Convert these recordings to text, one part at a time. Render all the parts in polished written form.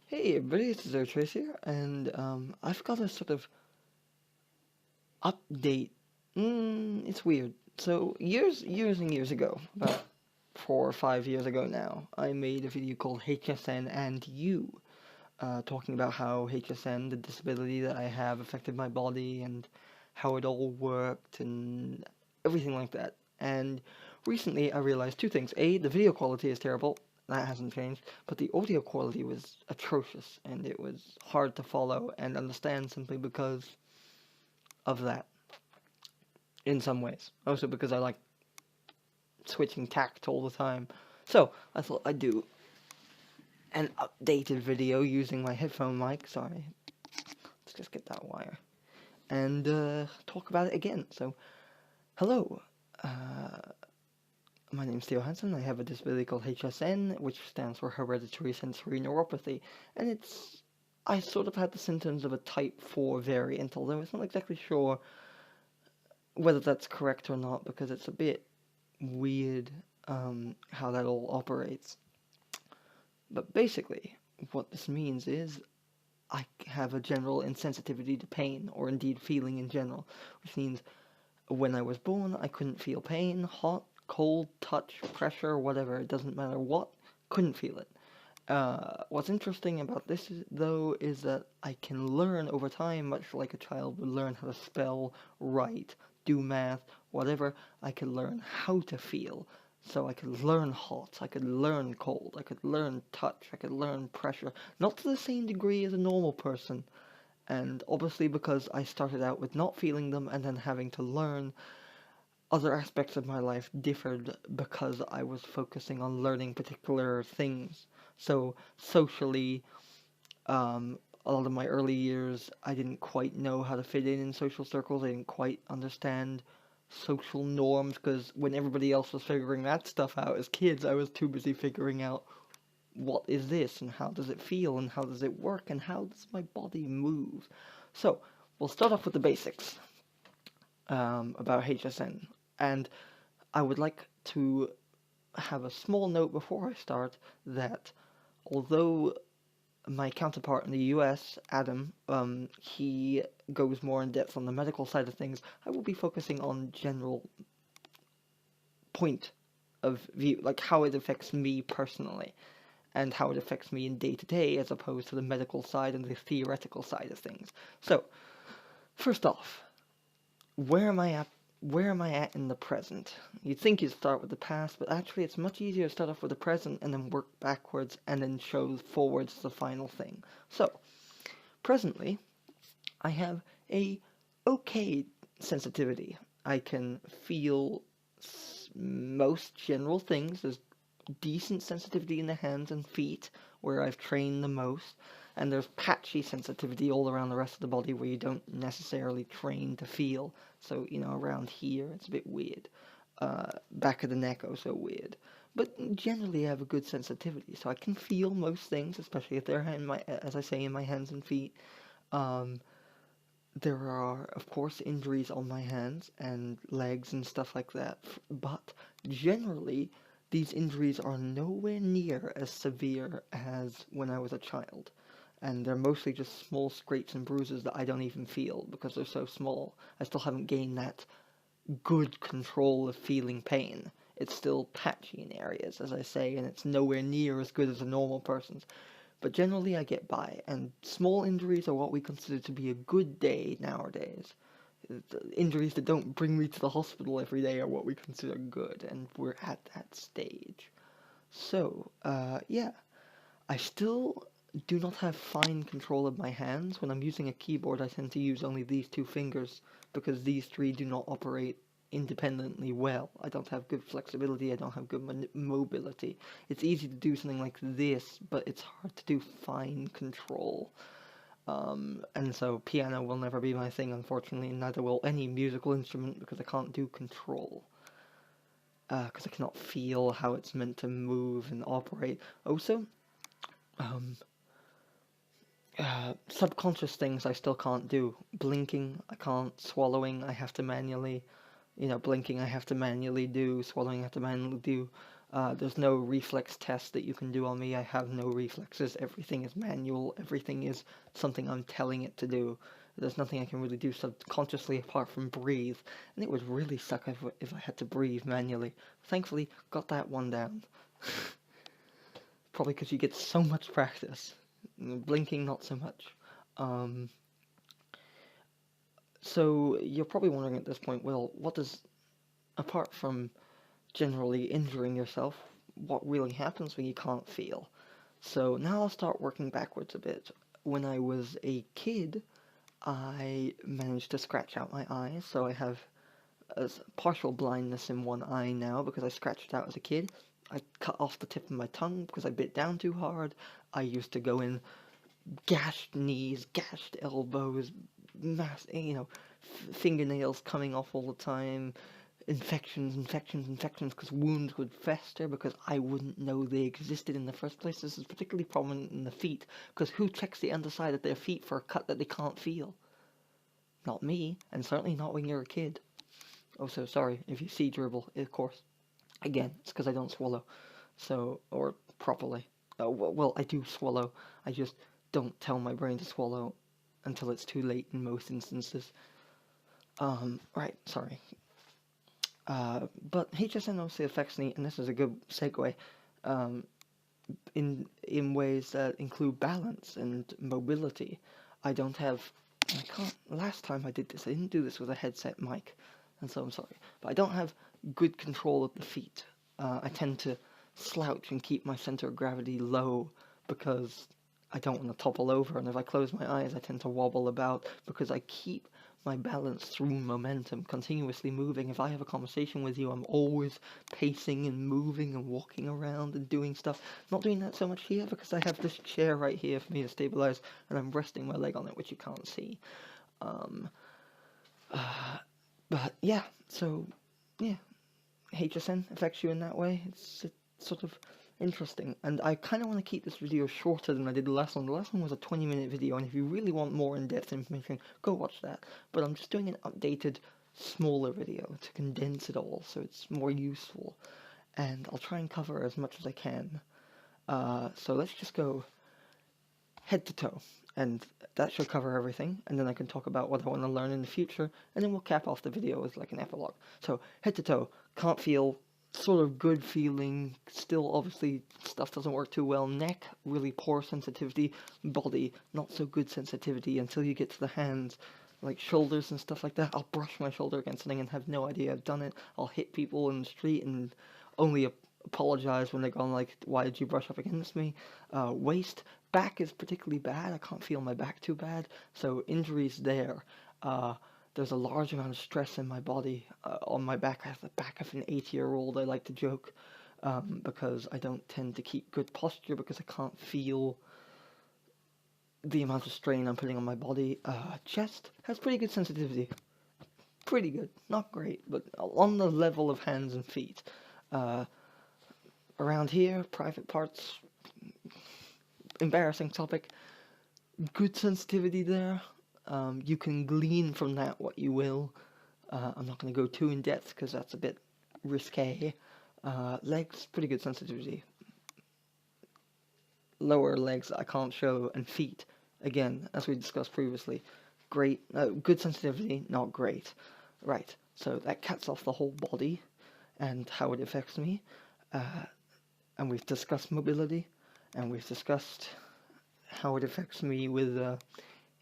Hey everybody, it's Trace here, and I've got a sort of update. It's weird. So years and years ago, about 4 or 5 years ago now, I made a video called HSN and You, talking about how HSN, the disability that I have, affected my body and how it all worked and everything like that. And recently I realized two things. A, the video quality is terrible. That hasn't changed. But the audio quality was atrocious and it was hard to follow and understand simply because of that in some ways. Also because I like switching tact all the time. So I thought I'd do an updated video using my headphone mic. Sorry, let's just get that wire. And talk about it again. So, hello. My name's Theo Hansen. I have a disability called HSN, which stands for Hereditary Sensory Neuropathy. And I sort of had the symptoms of a type 4 variant, although I'm not exactly sure whether that's correct or not, because it's a bit weird how that all operates. But basically, what this means is I have a general insensitivity to pain, or indeed feeling in general, which means when I was born, I couldn't feel pain, hot, cold, touch, pressure, whatever, it doesn't matter what, couldn't feel it. What's interesting about this, though, is that I can learn over time, much like a child would learn how to spell, write, do math, whatever, I could learn how to feel. So I could learn hot, I could learn cold, I could learn touch, I could learn pressure, not to the same degree as a normal person. And obviously because I started out with not feeling them and then having to learn, other aspects of my life differed because I was focusing on learning particular things. So socially, a lot of my early years, I didn't quite know how to fit in social circles. I didn't quite understand social norms because when everybody else was figuring that stuff out as kids, I was too busy figuring out what is this and how does it feel and how does it work and how does my body move. So we'll start off with the basics about HSN. And I would like to have a small note before I start that although my counterpart in the US, Adam, he goes more in depth on the medical side of things, I will be focusing on general point of view, like how it affects me personally and how it affects me in day to day as opposed to the medical side and the theoretical side of things. So, first off, where am I at? Where am I at in the present? You'd think you'd start with the past, but actually it's much easier to start off with the present and then work backwards and then show forwards the final thing. So, presently, I have a okay sensitivity. I can feel most general things. There's decent sensitivity in the hands and feet, where I've trained the most, and there's patchy sensitivity all around the rest of the body where you don't necessarily train to feel. So, around here, it's a bit weird. Back of the neck, also weird. But generally, I have a good sensitivity, so I can feel most things, especially if they're as I say, in my hands and feet. Um, there are, of course, injuries on my hands and legs and stuff like that, but generally, these injuries are nowhere near as severe as when I was a child. And they're mostly just small scrapes and bruises that I don't even feel because they're so small. I still haven't gained that good control of feeling pain. It's still patchy in areas, as I say, and it's nowhere near as good as a normal person's. But generally I get by, and small injuries are what we consider to be a good day nowadays. Injuries that don't bring me to the hospital every day are what we consider good, and we're at that stage. So, yeah, I still do not have fine control of my hands. When I'm using a keyboard, I tend to use only these two fingers, because these three do not operate independently well. I don't have good flexibility, I don't have good mobility. It's easy to do something like this, but it's hard to do fine control. And so piano will never be my thing, unfortunately, and neither will any musical instrument, because I can't do control. Because I cannot feel how it's meant to move and operate. Also, um, subconscious things I still can't do. Blinking, I can't. Swallowing, I have to manually. Blinking I have to manually do. Swallowing I have to manually do. There's no reflex test that you can do on me. I have no reflexes. Everything is manual. Everything is something I'm telling it to do. There's nothing I can really do subconsciously apart from breathe. And it would really suck if I had to breathe manually. Thankfully, got that one down. Probably because you get so much practice. Blinking, not so much. Um, so you're probably wondering at this point, well, what does, apart from generally injuring yourself, what really happens when you can't feel? So now I'll start working backwards a bit. When I was a kid, I managed to scratch out my eyes, so I have a partial blindness in one eye now because I scratched it out as a kid. I cut off the tip of my tongue because I bit down too hard. I used to go in gashed knees, gashed elbows, fingernails coming off all the time, infections, because wounds would fester because I wouldn't know they existed in the first place. This is particularly prominent in the feet, because who checks the underside of their feet for a cut that they can't feel? Not me, and certainly not when you're a kid. Oh, so sorry if you see dribble, of course. Again, it's because I don't swallow, so, or properly. Well, I do swallow, I just don't tell my brain to swallow until it's too late in most instances. Right, sorry. But HSN obviously affects me, and this is a good segue, um, in ways that include balance and mobility. I don't have, I can't, last time I did this, I didn't do this with a headset mic, and so I'm sorry, but I don't have good control of the feet. I tend to slouch and keep my center of gravity low because I don't want to topple over, and if I close my eyes, I tend to wobble about because I keep my balance through momentum, continuously moving. If I have a conversation with you, I'm always pacing and moving and walking around and doing stuff. Not doing that so much here because I have this chair right here for me to stabilize, and I'm resting my leg on it, which you can't see. Um, but yeah, so yeah, HSN affects you in that way. It's sort of interesting, and I kind of want to keep this video shorter than I did the last one. The last one was a 20-minute video, and if you really want more in-depth information, go watch that. But I'm just doing an updated, smaller video to condense it all so it's more useful, and I'll try and cover as much as I can. So let's just go head to toe, and that should cover everything, and then I can talk about what I want to learn in the future, and then we'll cap off the video with like an epilogue. So head to toe, can't feel, sort of good feeling, still obviously stuff doesn't work too well, neck, really poor sensitivity, body, not so good sensitivity until you get to the hands, like shoulders and stuff like that. I'll brush my shoulder against something and have no idea I've done it. I'll hit people in the street and only apologize when they're going like, why did you brush up against me? Waist, back is particularly bad. I can't feel my back too bad, so injuries there. There's a large amount of stress in my body, on my back. I have the back of an 80-year-old, I like to joke, because I don't tend to keep good posture because I can't feel the amount of strain I'm putting on my body. Chest has pretty good sensitivity. Pretty good. Not great, but on the level of hands and feet. Around here, private parts, embarrassing topic. Good sensitivity there. You can glean from that what you will. I'm not going to go too in depth because that's a bit risque. Legs, pretty good sensitivity. Lower legs I can't show, and feet, again, as we discussed previously, great, good sensitivity, not great. Right, so that cuts off the whole body and how it affects me. And we've discussed mobility, and we've discussed how it affects me with,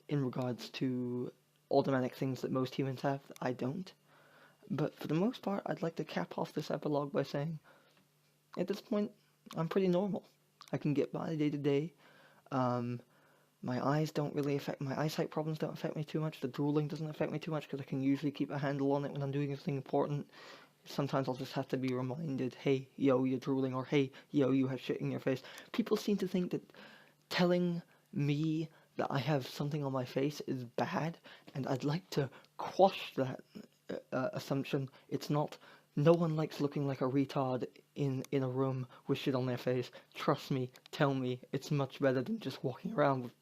in regards to automatic things that most humans have that I don't. But for the most part, I'd like to cap off this epilogue by saying, at this point, I'm pretty normal. I can get by day to day. My eyes don't really affect, my eyesight problems don't affect me too much. The drooling doesn't affect me too much because I can usually keep a handle on it when I'm doing something important. Sometimes I'll just have to be reminded, hey, yo, you're drooling, or hey, yo, you have shit in your face. People seem to think that telling me that I have something on my face is bad, and I'd like to quash that assumption. It's not. No one likes looking like a retard in a room with shit on their face. Trust me, tell me, it's much better than just walking around with,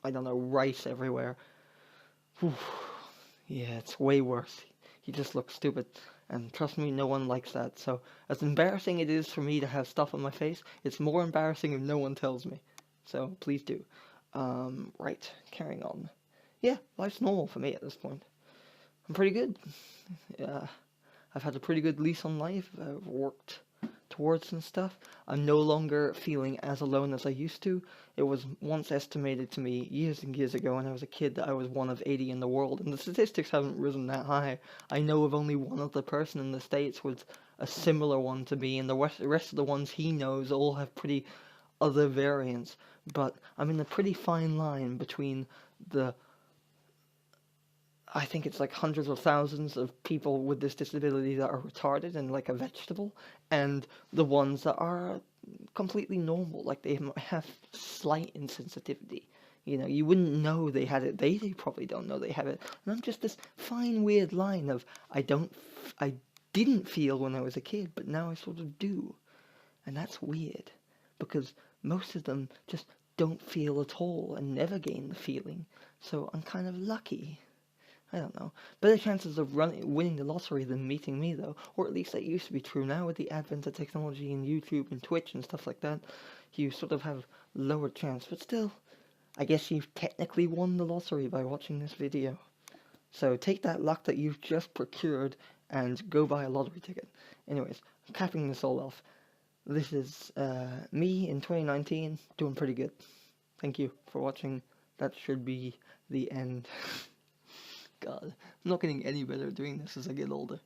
I don't know, rice everywhere. Whew. Yeah, it's way worse. You just look stupid. And trust me, no one likes that. So, as embarrassing it is for me to have stuff on my face, it's more embarrassing if no one tells me. So, please do. Right, carrying on. Yeah, life's normal for me at this point. I'm pretty good. Uh, I've had a pretty good lease on life. I've worked towards and stuff. I'm no longer feeling as alone as I used to. It was once estimated to me years and years ago when I was a kid that I was one of 80 in the world, and the statistics haven't risen that high. I know of only one other person in the States with a similar one to me, and the rest of the ones he knows all have pretty other variants. But I'm in a pretty fine line between the I think it's like hundreds of thousands of people with this disability that are retarded and like a vegetable, and the ones that are completely normal, like they have slight insensitivity. You know, you wouldn't know they had it. They probably don't know they have it. And I'm just this fine, weird line of I didn't feel when I was a kid, but now I sort of do. And that's weird, because most of them just don't feel at all and never gain the feeling. So I'm kind of lucky. I don't know. Better chances of winning the lottery than meeting me, though. Or at least that used to be true. Now, with the advent of technology and YouTube and Twitch and stuff like that, you sort of have lower chance. But still, I guess you've technically won the lottery by watching this video. So take that luck that you've just procured and go buy a lottery ticket. Anyways, capping this all off. This is me in 2019, doing pretty good. Thank you for watching. That should be the end. God, I'm not getting any better at doing this as I get older.